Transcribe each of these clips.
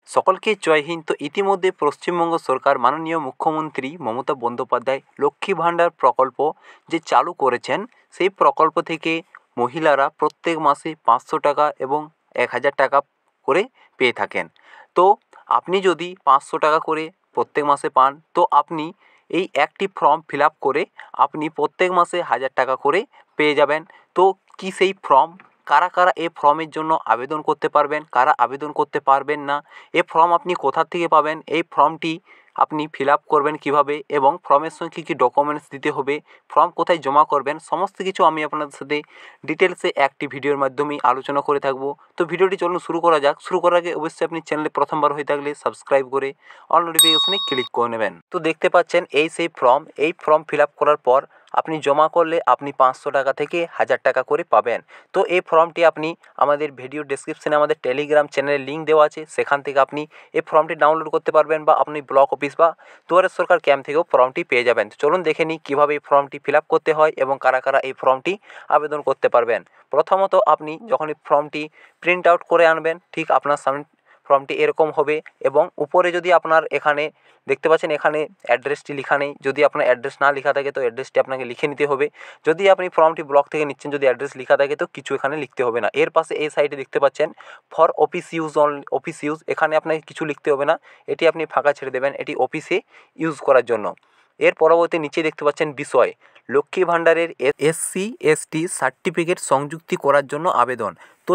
সকলকে জয় হিন্দ। তো ইতিমধ্যে পশ্চিমবঙ্গ সরকার মাননীয় মুখ্যমন্ত্রী মমতা বন্দ্যোপাধ্যায় লক্ষ্মী ভাণ্ডার প্রকল্প যে চালু করেছেন, সেই প্রকল্প থেকে মহিলারা প্রত্যেক মাসে 500 টাকা এবং 1000 টাকা করে পেয়ে থাকেন। তো আপনি যদি 500 টাকা করে প্রত্যেক মাসে পান, তো আপনি এই একটি ফর্ম ফিল আপ করে আপনি প্রত্যেক মাসে 1000 টাকা করে পেয়ে যাবেন। তো কি সেই ফর্ম, কারা কারা এই ফর্মের জন্য আবেদন করতে পারবেন, কারা আবেদন করতে পারবেন না, এই ফর্ম আপনি কোথা থেকে পাবেন, এই ফর্মটি আপনি ফিল আপ করবেন কীভাবে এবং ফর্মের সঙ্গে কী কী ডকুমেন্টস দিতে হবে, ফর্ম কোথায় জমা করবেন, সমস্ত কিছু আমি আপনাদের সাথে ডিটেলসে একটি ভিডিওর মাধ্যমে আলোচনা করে থাকবো। তো ভিডিওটি চলুন শুরু করা যাক। শুরু করার আগে অবশ্যই আপনি চ্যানেলে প্রথমবার হয়ে থাকলে সাবস্ক্রাইব করে অল নোটিফিকেশনে ক্লিক করে নেবেন। তো দেখতে পাচ্ছেন এই সেই ফর্ম, এই ফর্ম ফিল আপ করার পর আপনি জমা করলে আপনি 500 টাকা থেকে 1000 টাকা করে পাবেন। তো এই ফর্মটি আপনি আমাদের ভিডিও ডেসক্রিপশনে আমাদের টেলিগ্রাম চ্যানেলের লিঙ্ক দেওয়া আছে, সেখান থেকে আপনি এই ফর্মটি ডাউনলোড করতে পারবেন বা আপনি ব্লক অফিস বা দুয়ারে সরকার ক্যাম্প থেকেও ফর্মটি পেয়ে যাবেন। তো চলুন দেখে নিই কীভাবে এই ফর্মটি ফিল আপ করতে হয় এবং কারা কারা এই ফর্মটি আবেদন করতে পারবেন। প্রথমত আপনি যখন এই ফর্মটি প্রিন্ট আউট করে আনবেন, ঠিক আপনার সামনে ফর্মটি এরকম হবে এবং উপরে যদি আপনার এখানে দেখতে পাচ্ছেন এখানে অ্যাড্রেসটি লেখা নেই, যদি আপনার অ্যাড্রেস না লেখা থাকে তো অ্যাড্রেসটি আপনাকে লিখে নিতে হবে। যদি আপনি ফর্মটি ব্লক থেকে নিচ্ছেন, যদি অ্যাড্রেস লেখা থাকে তো কিছু এখানে লিখতে হবে না। এর পাশে এই সাইডে দেখতে পাচ্ছেন for office use office use, এখানে আপনাকে কিছু লিখতে হবে না, এটি আপনি ফাঁকা ছেড়ে দেবেন, এটি অফিসে ইউজ করার জন্য। এর পরবর্তী নিচে দেখতে পাচ্ছেন বিষয়, লক্ষ্মী ভাণ্ডারের SC/ST সার্টিফিকেট সংযুক্তি করার জন্য আবেদন। তো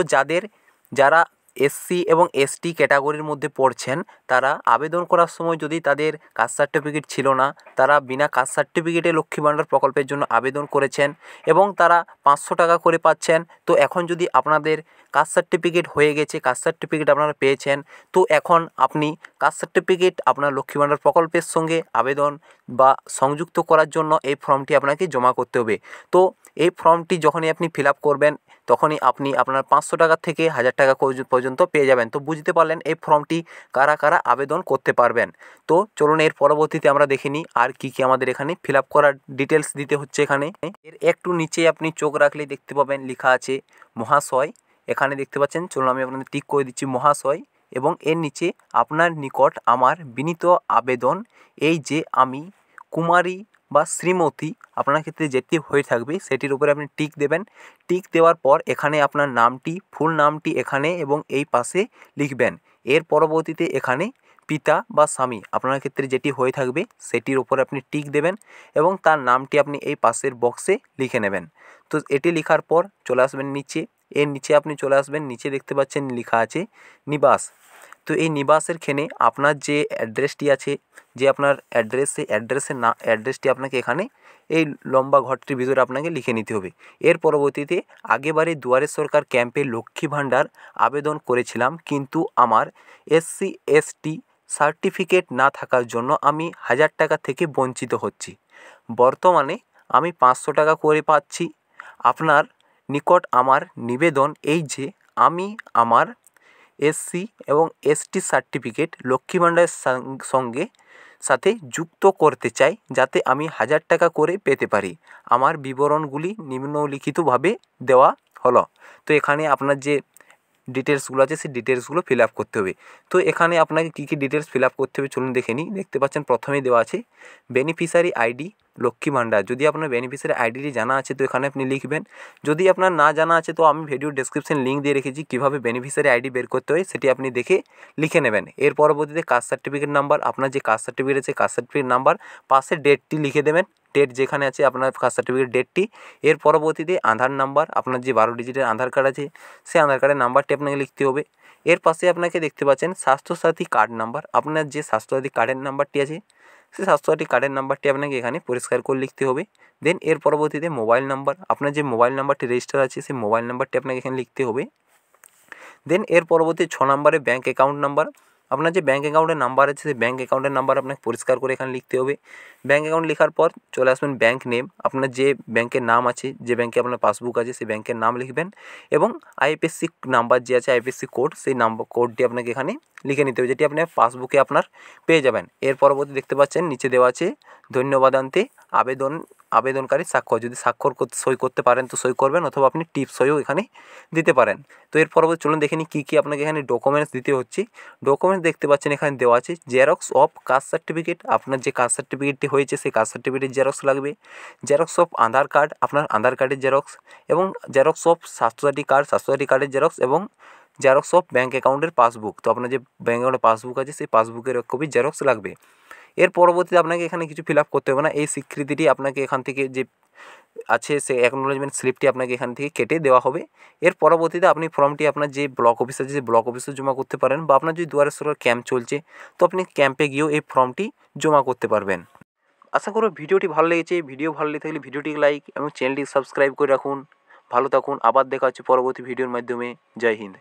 যারা SC এবং ST ক্যাটাগরির মধ্যে পড়ছেন, তারা আবেদন করার সময় যদি তাদের কাস্ট সার্টিফিকেট ছিল না, তারা বিনা কাস্ট সার্টিফিকেটে লক্ষ্মী ভাণ্ডার প্রকল্পের জন্য আবেদন করেছেন এবং তারা 500 টাকা করে পাচ্ছেন। তো এখন যদি আপনাদের কাস্ট সার্টিফিকেট হয়ে গেছে, কাস্ট সার্টিফিকেট আপনারা পেয়েছেন, তো এখন আপনি কাস্ট সার্টিফিকেট আপনার লক্ষ্মী ভাণ্ডার প্রকল্পের সঙ্গে আবেদন বা সংযুক্ত করার জন্য এই ফর্মটি আপনাকে জমা করতে হবে। তো এই ফর্মটি যখনই আপনি ফিল আপ করবেন, তখনই আপনি আপনার 500 টাকা থেকে 1000 টাকা পর্যন্ত পেয়ে যাবেন। তো বুঝতে পারলেন এই ফর্মটি কারা কারা আবেদন করতে পারবেন। তো চলুন এর পরবর্তীতে আমরা দেখে নিই আর কী কী আমাদের এখানে ফিল আপ করার ডিটেলস দিতে হচ্ছে। এখানে এর একটু নিচে আপনি চোখ রাখলেই দেখতে পাবেন লেখা আছে মহাশয়, এখানে দেখতে পাচ্ছেন, চলুন আমি আপনাদের টিক করে দিচ্ছি মহাশয়, এবং এর নিচে আপনার নিকট আমার বিনীত আবেদন, এই যে আমি কুমারী বা শ্রীমতী আপনার ক্ষেত্রে যেটি হয়ে থাকবে সেটির উপরে আপনি টিক দেবেন। টিক দেওয়ার পর এখানে আপনার নামটি, ফুল নামটি এখানে এবং এই পাশে লিখবেন। এর পরবর্তীতে এখানে পিতা বা স্বামী আপনার ক্ষেত্রে যেটি হয়ে থাকবে সেটির উপরে আপনি টিক দেবেন এবং তার নামটি আপনি এই পাশের বক্সে লিখে নেবেন। তো এটি লেখার পর চলে আসবেন নিচে, এর নিচে আপনি চলে আসবেন, নিচে দেখতে পাচ্ছেন লেখা আছে নিবাস। তো এই নিবাসের ক্ষেত্রে আপনার যে অ্যাড্রেসটি আছে, যে আপনার অ্যাড্রেস, সেই অ্যাড্রেসটি আপনাকে এখানে এই লম্বা ঘরটির ভিতরে আপনাকে লিখে নিতে হবে। এর পরবর্তীতে আগেবারে দুয়ারে সরকার ক্যাম্পে লক্ষ্মী ভাণ্ডার আবেদন করেছিলাম, কিন্তু আমার SC/ST সার্টিফিকেট না থাকার জন্য আমি 1000 টাকা থেকে বঞ্চিত হচ্ছি। বর্তমানে আমি 500 টাকা করে পাচ্ছি। আপনার নিকট আমার নিবেদন, এই যে আমি আমার SC এবং ST সার্টিফিকেট লক্ষ্মী ভাণ্ডারের সাথে যুক্ত করতে চাই, যাতে আমি 1000 টাকা করে পেতে পারি। আমার বিবরণগুলি নিম্নলিখিতভাবে দেওয়া হলো। তো এখানে আপনার যে ডিটেলসগুলো আছে সেই ডিটেলসগুলো ফিল আপ করতে হবে। তো এখানে আপনাকে কী কী ডিটেলস ফিল আপ করতে হবে চলুন দেখে নিই। দেখতে পাচ্ছেন প্রথমেই দেওয়া আছে বেনিফিশিয়ারি আইডি লক্ষ্মী ভাণ্ডার। যদি আপনার বেনিফিশিয়ারি আইডিটি জানা আছে তো এখানে আপনি লিখবেন। যদি আপনার না জানা আছে তো আমি ভিডিও ডেসক্রিপশন লিঙ্ক দিয়ে রেখেছি, কীভাবে বেনিফিশিয়ারি আইডি বের করতে হয় সেটি আপনি দেখে লিখে নেবেন। এর পরবর্তীতে কাস্ট সার্টিফিকেট নাম্বার, আপনার যে কাস্ট সার্টিফিকেট আছে কাস্ট সার্টিফিকেট নাম্বার, পাশে ডেটটি লিখে দেবেন, ডেট যেখানে আছে আপনার কাস্ট সার্টিফিকেট ডেটটি। এর পরবর্তীতে আধার নাম্বার, আপনার যে 12 ডিজিটের আধার কার্ড আছে সেই আধার কার্ডের নাম্বারটি আপনাকে লিখতে হবে। এর পাশে আপনাকে দেখতে পাচ্ছেন স্বাস্থ্যসাথী কার্ড নাম্বার, আপনার যে স্বাস্থ্যসাথী কার্ডের নাম্বারটি আছে সেই স্বাস্থ্যসাথী কার্ডের নাম্বারটি আপনাকে এখানে পরিষ্কার করে লিখতে হবে। দেন এর পরবর্তীতে মোবাইল নাম্বার, আপনার যে মোবাইল নাম্বারটি রেজিস্টার আছে সেই মোবাইল নাম্বারটি আপনাকে এখানে লিখতে হবে। দেন এর পরবর্তী 6 নম্বরে ব্যাঙ্ক অ্যাকাউন্ট নাম্বার, আপনার যে ব্যাঙ্ক অ্যাকাউন্টের নাম্বার আছে সেই ব্যাঙ্ক অ্যাকাউন্টের নাম্বার আপনাকে পরিষ্কার করে এখানে লিখতে হবে। ব্যাঙ্ক অ্যাকাউন্ট লেখার পর চলে আসবেন ব্যাঙ্ক নেম, আপনার যে ব্যাঙ্কের নাম আছে, যে ব্যাঙ্কে আপনার পাসবুক আছে সেই ব্যাঙ্কের নাম লিখবেন এবং আইএফএসসি নাম্বার যে আছে আইএফএসসি কোড, সেই নাম্বার কোডটি আপনাকে এখানে লিখে নিতে হবে, যেটি আপনার পাসবুকে আপনার পেয়ে যাবেন। এর পরবর্তী দেখতে পাচ্ছেন নিচে দেওয়া আছে ধন্যবাদান্তে আবেদনকারী স্বাক্ষর, যদি সই করতে পারেন তো সই করবেন, অথবা আপনি টিপ সইও এখানে দিতে পারেন। তো এর পরবর্তী চলুন দেখে নিই কী কী আপনাকে এখানে ডকুমেন্টস দিতে হচ্ছে। ডকুমেন্টস দেখতে পাচ্ছেন এখানে দেওয়া আছে জেরক্স অফ কাস্ট সার্টিফিকেট, আপনার যে কাস্ট সার্টিফিকেটটি হয়েছে সেই কাস্ট সার্টিফিকেটের জেরক্স লাগবে, জেরক্স অফ আধার কার্ড, আপনার আধার কার্ডের জেরক্স, এবং জেরক্স অফ স্বাস্থ্যসাথী কার্ডের জেরক্স, এবং জেরক্স অফ ব্যাঙ্ক অ্যাকাউন্টের পাসবুক। তো আপনার যে ব্যাঙ্ক অ্যাকাউন্টের পাসবুক আছে সেই পাসবুকের এক কপি জেরক্স লাগবে। এর পরবর্তীতে আপনাকে এখানে কিছু ফিল আপ করতে হবে না, এই স্বীকৃতিটি আপনাকে এখান থেকে যে আছে সেই অ্যাকনোলেজমেন্ট স্লিপটি আপনাকে এখান থেকে কেটে দেওয়া হবে। এর পরবর্তীতে আপনি ফর্মটি আপনার যে ব্লক অফিস আছে সেই ব্লক অফিসে জমা করতে পারেন, বা আপনার যদি দুয়ারে সরকার ক্যাম্প চলছে তো আপনি ক্যাম্পে গিয়েও এই ফর্মটি জমা করতে পারবেন। আশা করব ভিডিওটি ভালো লেগেছে। ভিডিও ভালো লেগে থাকলে ভিডিওটিকে লাইক এবং চ্যানেলটি সাবস্ক্রাইব করে রাখুন। ভালো থাকুন, আবার দেখা হচ্ছে পরবর্তী ভিডিওর মাধ্যমে। জয় হিন্দ।